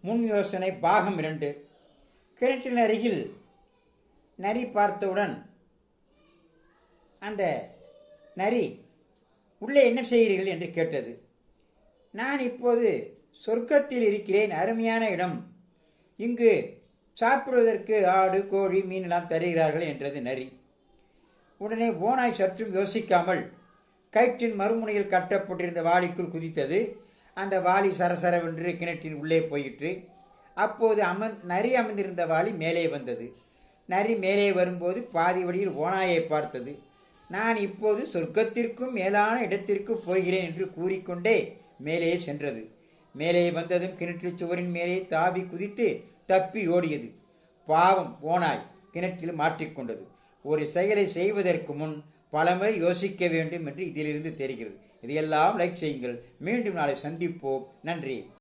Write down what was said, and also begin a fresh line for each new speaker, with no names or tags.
முன் யோசனை பாகம் 2. கிணற்றின் அருகில் நரி பார்த்தவுடன் அந்த நரி உள்ளே என்ன செய்கிறீர்கள் என்று கேட்டது. நான் இப்போது சொர்க்கத்தில் இருக்கிறேன், அருமையான இடம், இங்கு சாப்பிடுவதற்கு ஆடு கோழி மீனெல்லாம் தருகிறார்கள் என்றது நரி. உடனே ஓநாய் சற்றும் யோசிக்காமல் கயிற்றின் மறுமுனையில் கட்டப்பட்டிருந்த வாளிக்குள் குதித்தது. அந்த வாளி சரசரவென்று கிணற்றின் உள்ளே போயிற்று. அப்போது நரி அமர்ந்திருந்த வாளி மேலே வந்தது. நரி மேலே வரும்போது பாதி வழியில் ஓநாயை பார்த்தது. நான் இப்போது சொர்க்கத்திற்கும் மேலான இடத்திற்கு போகிறேன் என்று கூறிக்கொண்டே மேலே சென்றது. மேலே வந்ததும் கிணற்று சுவரின் மேலே தாவி குதித்து தப்பி ஓடியது. பாவம் ஓநாய் கிணற்றில் மாற்றிக்கொண்டது. ஒரு செயலை செய்வதற்கு முன் பலமுறை யோசிக்க வேண்டும் என்று இதிலிருந்து தெரிகிறது. இதையெல்லாம் லைக் செய்யுங்கள். மீண்டும் நாளை சந்திப்போம். நன்றி.